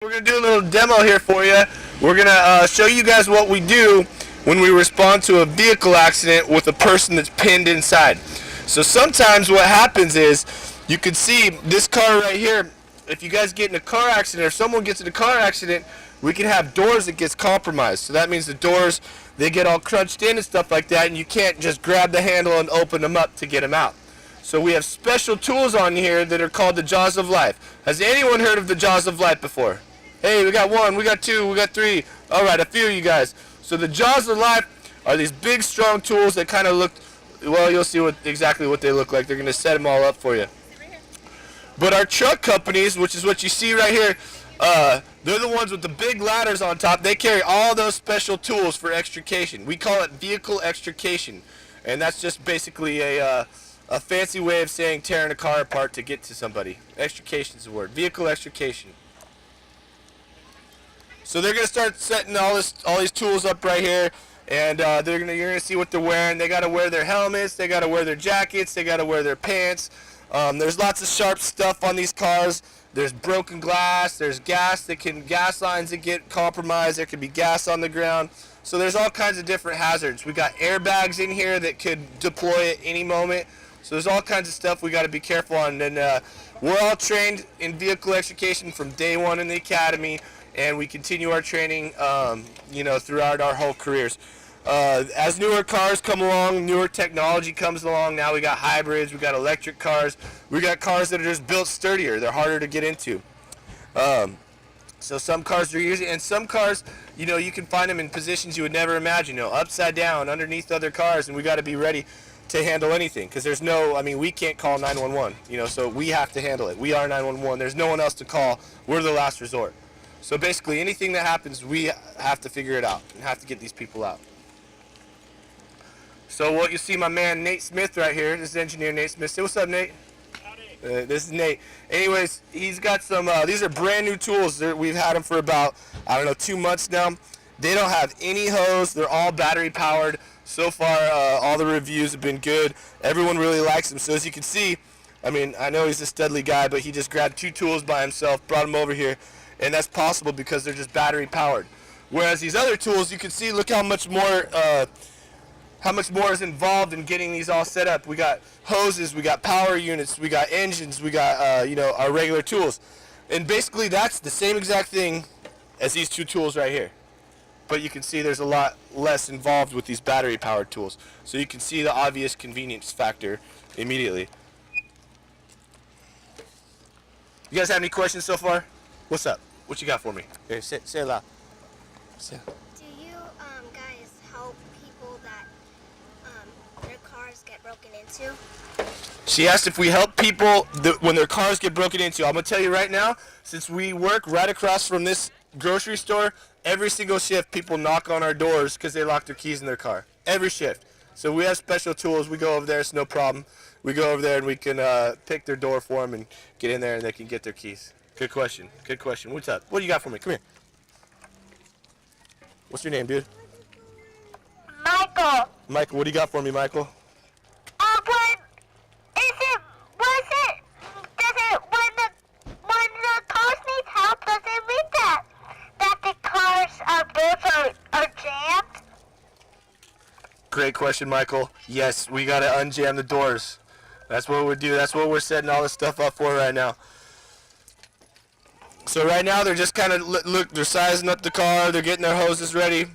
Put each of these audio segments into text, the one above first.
We're going to do a little demo here for you. We're going to show you guys what we do when we respond to a vehicle accident with a person that's pinned inside. So sometimes what happens is you can see this car right here. If you guys get in a car accident, or someone gets in a car accident, we can have doors that gets compromised. So that means the doors, they get all crunched in and stuff like that, and you can't just grab the handle and open them up to get them out. So we have special tools on here that are called the Jaws of Life. Has anyone heard of the Jaws of Life before? Hey, we got one, we got two, we got three. All right, a few of you guys. So the Jaws of Life are these big, strong tools that kind of look, well, you'll see exactly what they look like. They're going to set them all up for you. But our truck companies, which is what you see right here, they're the ones with the big ladders on top. They carry all those special tools for extrication. We call it vehicle extrication. And that's just basically a fancy way of saying tearing a car apart to get to somebody. Extrication is the word. Vehicle extrication. So they're gonna start setting all these tools up right here, and you're gonna see what they're wearing. They gotta wear their helmets. They gotta wear their jackets. They gotta wear their pants. There's lots of sharp stuff on these cars. There's broken glass. There's gas lines that get compromised. There could be gas on the ground. So there's all kinds of different hazards. We got airbags in here that could deploy at any moment. So there's all kinds of stuff we got to be careful on. And we're all trained in vehicle extrication from day one in the academy, and we continue our training, throughout our whole careers. As newer cars come along, newer technology comes along. Now we got hybrids, we got electric cars, we got cars that are just built sturdier. They're harder to get into. So some cars are easy, and some cars, you can find them in positions you would never imagine, upside down, underneath other cars, and we got to be ready to handle anything, because we can't call 911, so we have to handle it. We are 911. There's no one else to call. We're the last resort. So basically, anything that happens, we have to figure it out and have to get these people out. So what you see my man Nate Smith right here, this is engineer Nate Smith. Say what's up, Nate. This is Nate. Anyways, he's got some, these are brand new tools. We've had them for about, 2 months now. They don't have any hose. They're all battery powered. So far, all the reviews have been good. Everyone really likes them. So as you can see, I know he's a studly guy, but he just grabbed 2 tools by himself, brought them over here. And that's possible because they're just battery powered. Whereas these other tools, you can see, look how much more is involved in getting these all set up. We got hoses, we got power units, we got engines, we got our regular tools. And basically that's the same exact thing as these 2 tools right here. But you can see there's a lot less involved with these battery powered tools. So you can see the obvious convenience factor immediately. You guys have any questions so far? What's up? What you got for me? Here, say it loud. Do you guys help people that their cars get broken into? She asked if we help people when their cars get broken into. I'm going to tell you right now, since we work right across from this grocery store, every single shift people knock on our doors because they lock their keys in their car. Every shift. So we have special tools. We go over there. It's no problem. We go over there and we can pick their door for them and get in there and they can get their keys. Good question. Good question. What's up? What do you got for me? Come here. What's your name, dude? Michael. Michael, what do you got for me, Michael? When the cars need help, does it mean that the cars both are jammed? Great question, Michael. Yes, we got to unjam the doors. That's what we do. That's what we're setting all this stuff up for right now. So right now they're just kind of they're sizing up the car, they're getting their hoses ready.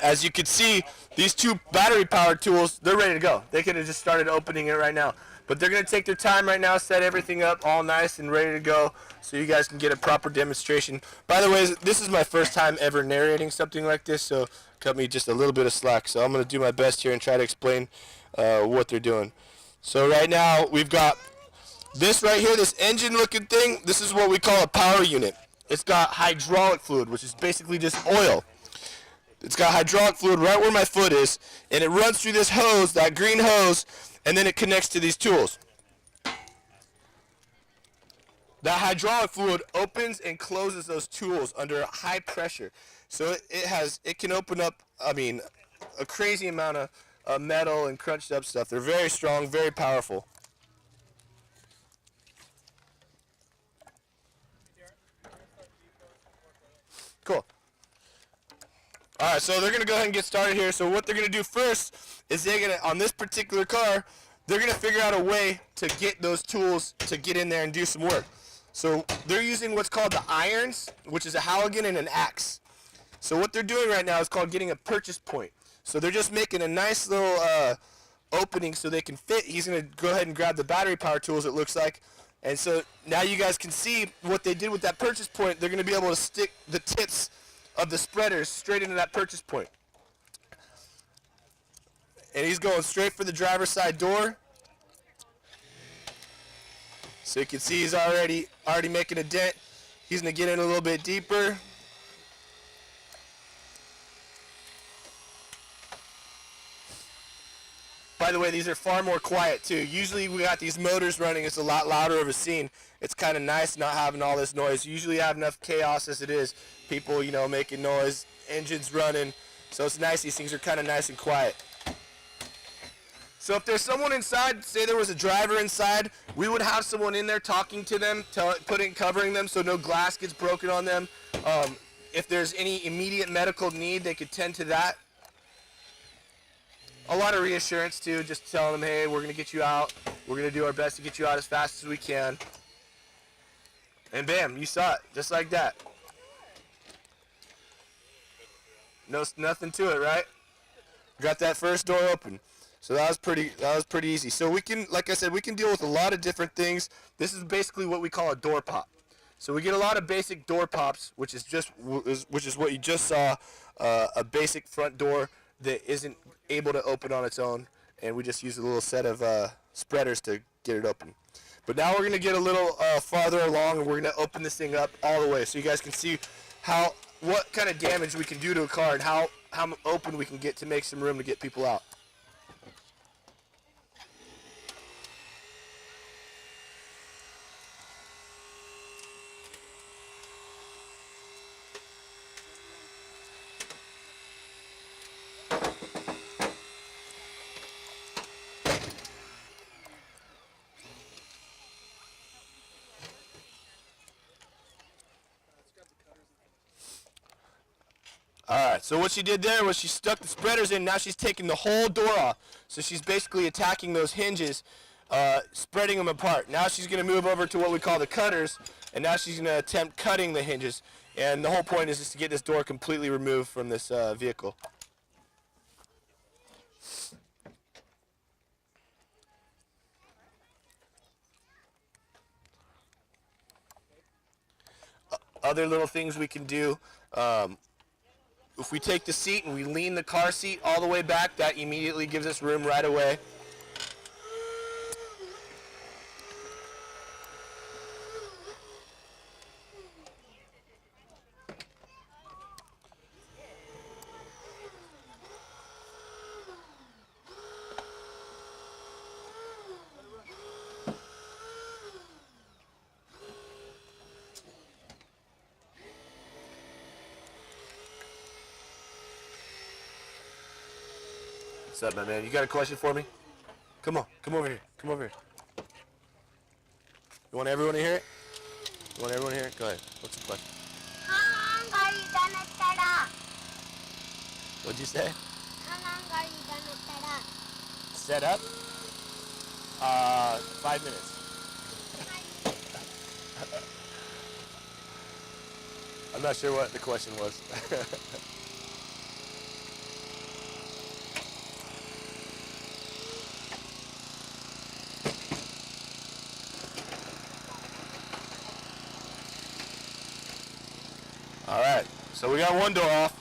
As you can see, these 2 battery powered tools, they're ready to go. They could have just started opening it right now. But they're going to take their time right now, set everything up all nice and ready to go so you guys can get a proper demonstration. By the way, this is my first time ever narrating something like this, so cut me just a little bit of slack. So I'm going to do my best here and try to explain what they're doing. So right now we've got this right here, this engine looking thing. This is what we call a power unit. It's got hydraulic fluid, which is basically just oil. It's got hydraulic fluid right where my foot is, and it runs through this hose, that green hose, and then it connects to these tools. That hydraulic fluid opens and closes those tools under high pressure. So it can open up, a crazy amount of metal and crunched up stuff. They're very strong, very powerful. Cool. All right, so they're gonna go ahead and get started here. So what they're gonna do first is they're gonna, on this particular car, they're gonna figure out a way to get those tools to get in there and do some work. So they're using what's called the irons, which is a Halligan and an axe. So what they're doing right now is called getting a purchase point. So they're just making a nice little opening so they can fit. He's gonna go ahead and grab the battery power tools, it looks like. And so now you guys can see what they did with that purchase point. They're gonna be able to stick the tips of the spreaders straight into that purchase point. And he's going straight for the driver's side door. So you can see he's already making a dent. He's gonna get in a little bit deeper. By the way, these are far more quiet too. Usually we got these motors running, it's a lot louder of a scene. It's kind of nice not having all this noise. You usually have enough chaos as it is. People, you know, making noise, engines running. So it's nice, these things are kind of nice and quiet. So if there's someone inside, say there was a driver inside, we would have someone in there talking to them, covering them so no glass gets broken on them. If there's any immediate medical need, they could tend to that. A lot of reassurance too, just telling them, hey, we're going to get you out. We're going to do our best to get you out as fast as we can. And bam, you saw it, just like that. No, nothing to it, right? Got that first door open. So that was pretty easy. So we can, like I said, we can deal with a lot of different things. This is basically what we call a door pop. So we get a lot of basic door pops, which is what you just saw, a basic front door that isn't able to open on its own, and we just use a little set of spreaders to get it open. But now we're gonna get a little farther along, and we're gonna open this thing up all the way, so you guys can see what kind of damage we can do to a car and how open we can get to make some room to get people out. Alright, so what she did there was she stuck the spreaders in. Now she's taking the whole door off. So she's basically attacking those hinges, spreading them apart. Now she's going to move over to what we call the cutters, and now she's going to attempt cutting the hinges. And the whole point is just to get this door completely removed from this vehicle. Other little things we can do. If we take the seat and we lean the car seat all the way back, that immediately gives us room right away. What's up, my man? You got a question for me? Come on, come over here. Come over here. You want everyone to hear it? You want everyone to hear it? Go ahead. What's the question? How long are you gonna set up? What'd you say? How long are you gonna set up? Set up? 5 minutes. I'm not sure what the question was. All right, so we got one door off.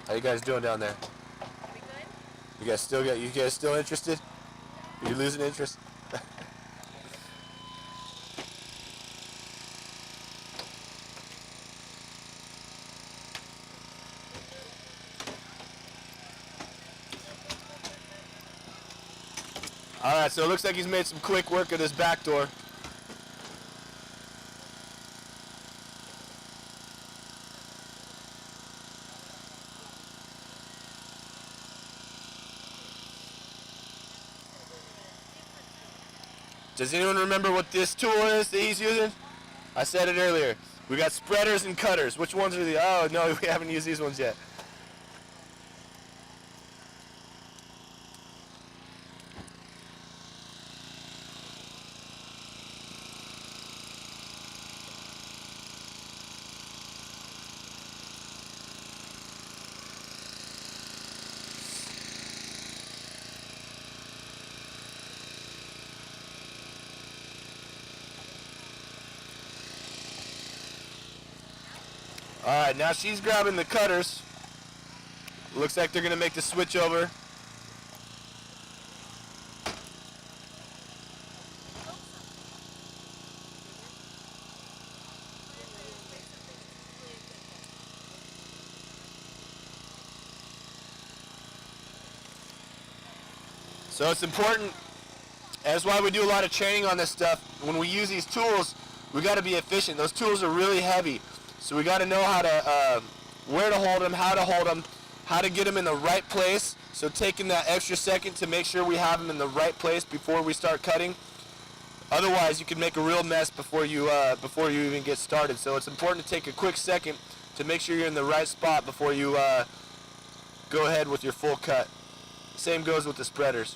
How you guys doing down there? Pretty good. You guys still interested? Are you losing interest? Alright, so it looks like he's made some quick work of this back door. Does anyone remember what this tool is that he's using? I said it earlier. We got spreaders and cutters. Which ones are the... Oh, no, we haven't used these ones yet. Alright, now she's grabbing the cutters. Looks like they're going to make the switch over. So it's important. That's why we do a lot of training on this stuff. When we use these tools, we got to be efficient. Those tools are really heavy. So we got to know how to, where to hold them, how to get them in the right place. So taking that extra second to make sure we have them in the right place before we start cutting. Otherwise, you can make a real mess before you even get started. So it's important to take a quick second to make sure you're in the right spot before you go ahead with your full cut. Same goes with the spreaders.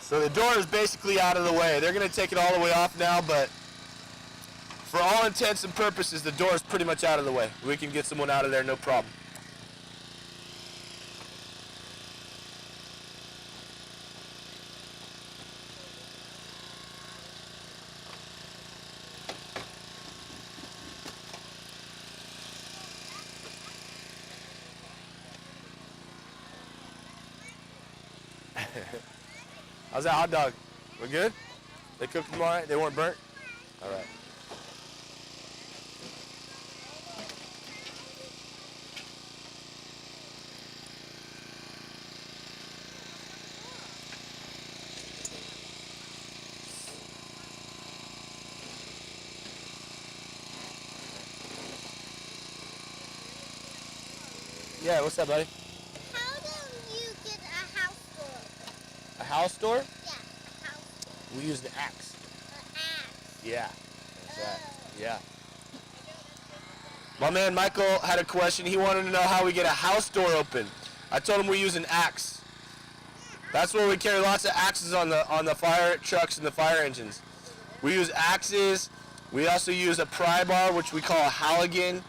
So the door is basically out of the way. They're going to take it all the way off now, but for all intents and purposes, the door is pretty much out of the way. We can get someone out of there, no problem. How's that hot dog? We good? They cooked them all right? They weren't burnt? All right. Yeah, what's up, buddy? How do you get a house door? A house door? Yeah, a house door. We use the axe. An axe. Yeah, that's right. Yeah. My man Michael had a question. He wanted to know how we get a house door open. I told him we use an axe. That's where we carry lots of axes on the fire trucks and the fire engines. We use axes. We also use a pry bar, which we call a halligan,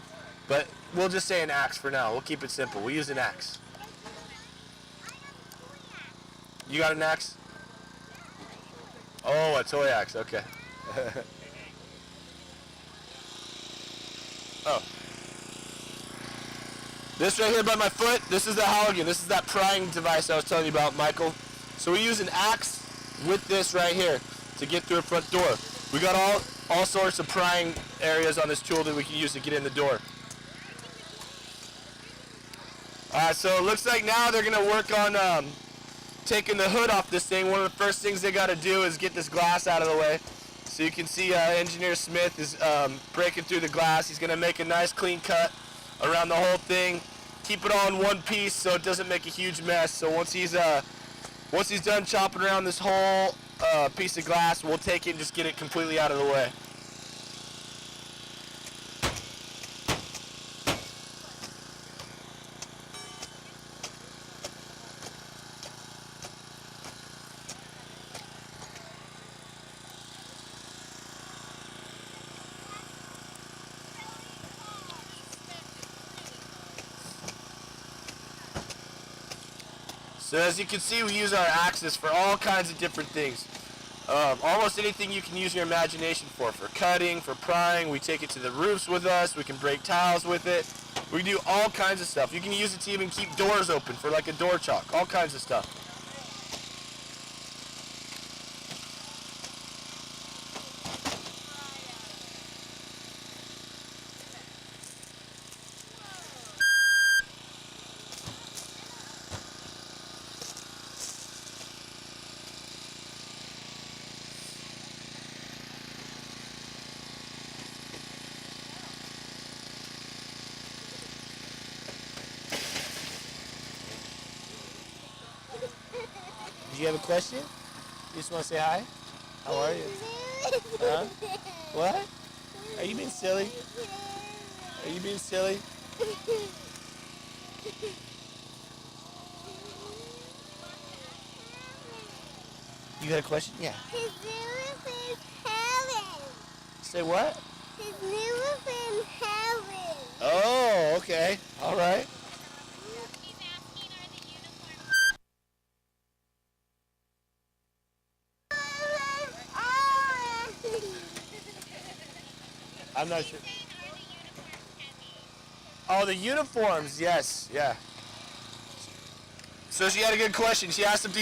but we'll just say an axe for now. We'll keep it simple. We use an axe. You got an axe? Oh, a toy axe. Okay. Oh. This right here by my foot, this is the halligan. This is that prying device I was telling you about, Michael. So we use an axe with this right here to get through a front door. We got all sorts of prying areas on this tool that we can use to get in the door. So it looks like now they're going to work on taking the hood off this thing. One of the first things they got to do is get this glass out of the way. So you can see Engineer Smith is breaking through the glass. He's going to make a nice clean cut around the whole thing. Keep it all in one piece so it doesn't make a huge mess. So once he's done chopping around this whole piece of glass, we'll take it and just get it completely out of the way. So as you can see, we use our axes for all kinds of different things. Almost anything you can use your imagination for cutting, for prying. We take it to the roofs with us. We can break tiles with it. We do all kinds of stuff. You can use it to even keep doors open for like a door chalk. All kinds of stuff. Did you have a question? You just want to say hi? How are you? Huh? What? Are you being silly? Are you being silly? You got a question? Yeah. His roof is heaven. Say what? His roof is heaven. Oh, okay. All right. He's asking, are the uniforms? I'm not sure. Oh, the uniforms. Yes. Yeah. So she had a good question. She asked if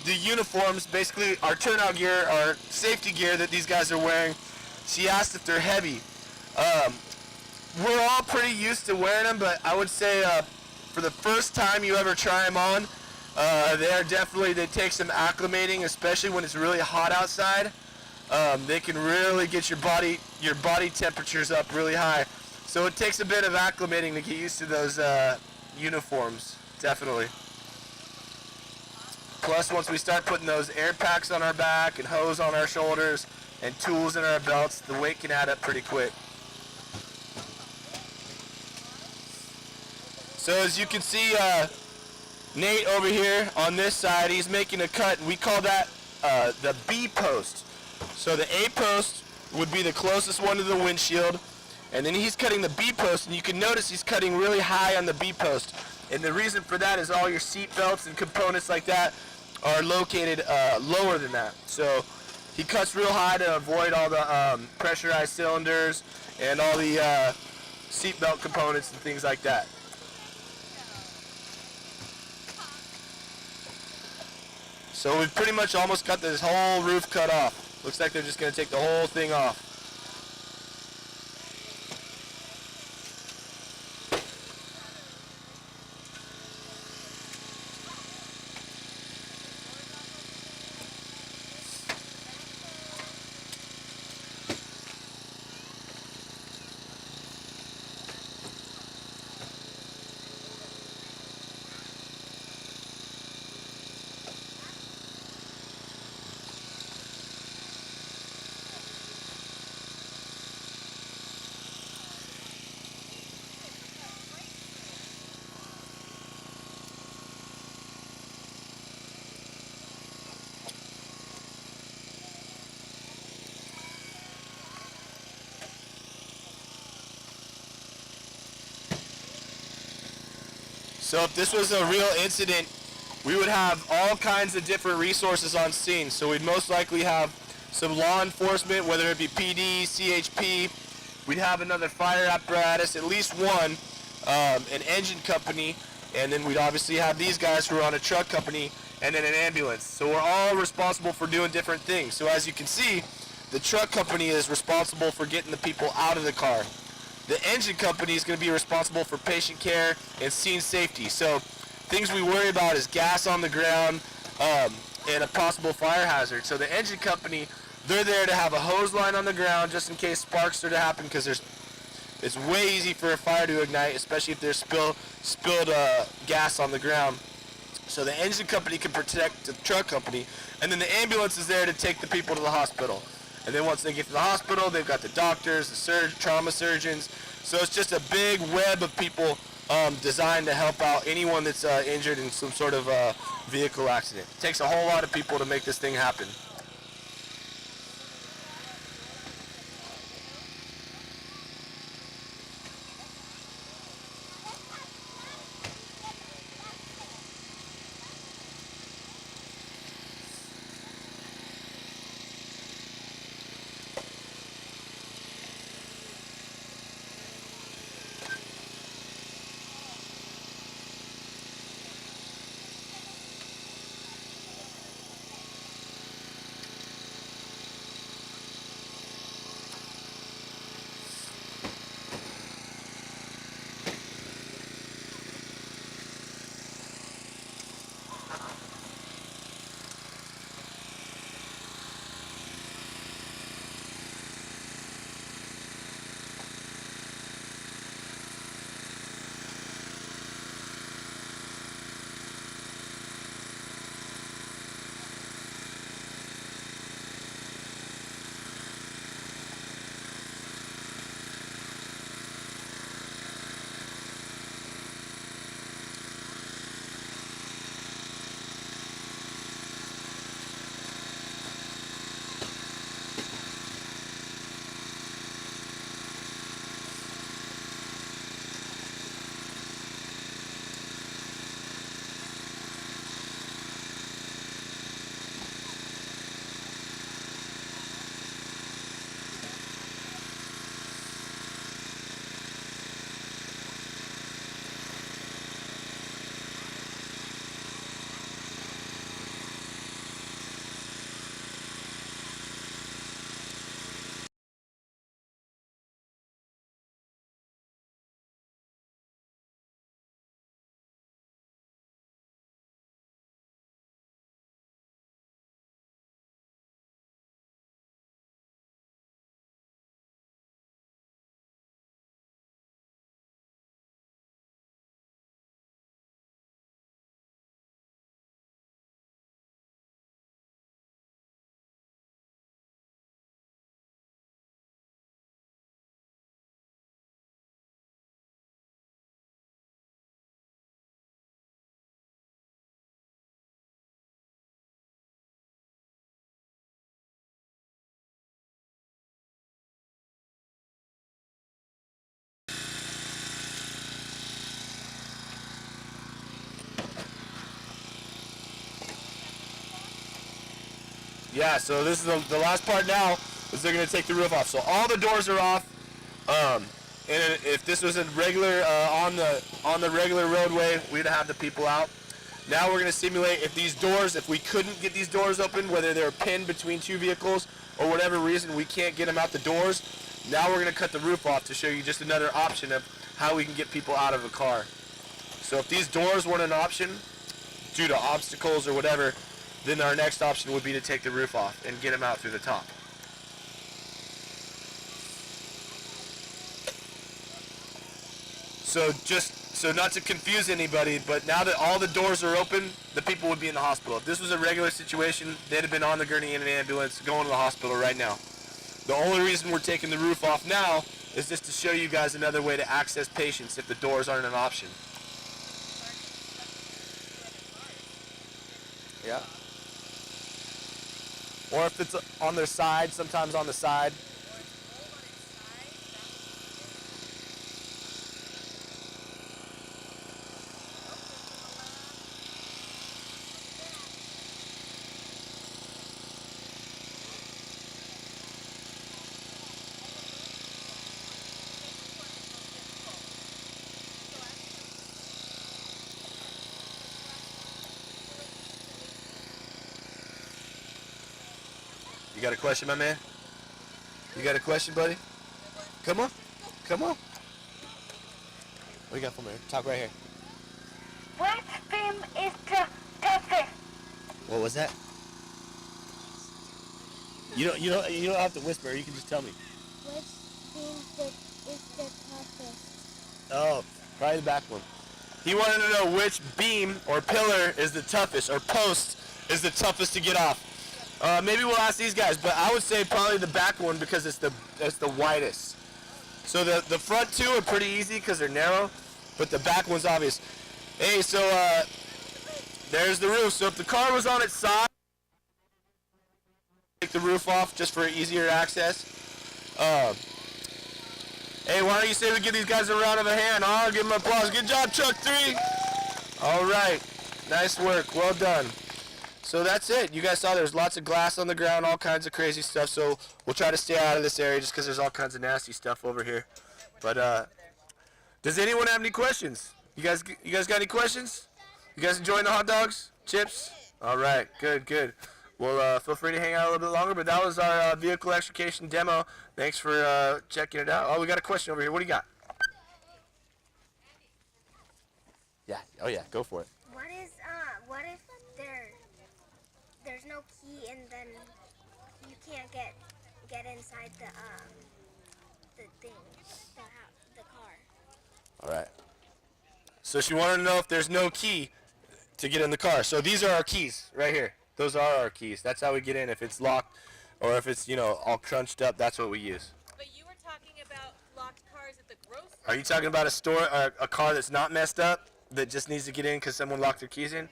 the uniforms, basically our turnout gear, our safety gear that these guys are wearing, she asked if they're heavy. We're all pretty used to wearing them, but I would say for the first time you ever try them on, they take some acclimating, especially when it's really hot outside. They can really get your body temperatures up really high. So it takes a bit of acclimating to get used to those uniforms, definitely. Plus, once we start putting those air packs on our back and hose on our shoulders and tools in our belts, the weight can add up pretty quick. So as you can see, Nate over here on this side, he's making a cut. We call that the B post. So the A post would be the closest one to the windshield, and then he's cutting the B post, and you can notice he's cutting really high on the B post. And the reason for that is all your seat belts and components like that are located lower than that. So he cuts real high to avoid all the pressurized cylinders and all the seat belt components and things like that. So we've pretty much almost got this whole roof cut off. Looks like they're just going to take the whole thing off. So if this was a real incident, we would have all kinds of different resources on scene. So we'd most likely have some law enforcement, whether it be PD, CHP. We'd have another fire apparatus, at least one, an engine company, and then we'd obviously have these guys who are on a truck company, and then an ambulance. So we're all responsible for doing different things. So as you can see, the truck company is responsible for getting the people out of the car. The engine company is going to be responsible for patient care and scene safety. So things we worry about is gas on the ground and a possible fire hazard. So the engine company, they're there to have a hose line on the ground just in case sparks are to happen, because it's way easy for a fire to ignite, especially if there's spilled gas on the ground. So the engine company can protect the truck company, and then the ambulance is there to take the people to the hospital. And then once they get to the hospital, they've got the doctors, the trauma surgeons. So it's just a big web of people designed to help out anyone that's injured in some sort of vehicle accident. It takes a whole lot of people to make this thing happen. Yeah, so this is the last part now is they're going to take the roof off. So all the doors are off. And if this was a regular on the regular roadway, we'd have the people out. Now we're going to simulate if these doors, if we couldn't get these doors open, whether they're pinned between two vehicles or whatever reason we can't get them out the doors. Now we're going to cut the roof off to show you just another option of how we can get people out of a car. So if these doors weren't an option due to obstacles or whatever, then our next option would be to take the roof off and get them out through the top. So not to confuse anybody, but now that all the doors are open, the people would be in the hospital. If this was a regular situation, they'd have been on the gurney in an ambulance going to the hospital right now. The only reason we're taking the roof off now is just to show you guys another way to access patients if the doors aren't an option. Yeah. Or if it's on their side, sometimes on the side. You got a question, my man? You got a question, buddy? Come on. Come on. What do you got for me? Talk right here. Which beam is the toughest? What was that? You don't have to whisper. You can just tell me. Which beam is the toughest? Oh, probably the back one. He wanted to know which beam or pillar is the toughest, or post is the toughest to get off. Maybe we'll ask these guys, but I would say probably the back one because it's the widest. So the front two are pretty easy because they're narrow, but the back one's obvious. Hey, so there's the roof. So if the car was on its side, take the roof off just for easier access. Hey, why don't you say we give these guys a round of a hand? I'll give them applause. Good job, Chuck 3. All right, nice work. Well done. So that's it. You guys saw there's lots of glass on the ground, all kinds of crazy stuff. So we'll try to stay out of this area just because there's all kinds of nasty stuff over here. But does anyone have any questions? You guys got any questions? You guys enjoying the hot dogs, chips? All right, good. Well, feel free to hang out a little bit longer. But that was our vehicle extrication demo. Thanks for checking it out. Oh, we got a question over here. What do you got? Yeah. Oh yeah. Go for it. What if there's no key and then you can't get inside the thing, the car? All right. So she wanted to know if there's no key to get in the car. So these are our keys right here. Those are our keys. That's how we get in. If it's locked or if it's, all crunched up, that's what we use. But you were talking about locked cars at the grocery store. Are you talking about a car that's not messed up that just needs to get in because someone locked their keys in?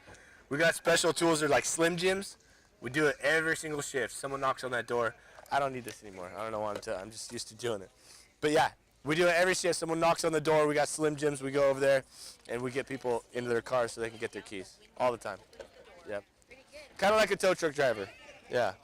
We got special tools. They're like Slim Jims. We do it every single shift. Someone knocks on that door. I don't need this anymore. I don't know why I'm just used to doing it. But yeah, we do it every shift. Someone knocks on the door. We got Slim Jims. We go over there and we get people into their cars so they can get their keys all the time. Yep. Kind of like a tow truck driver. Yeah.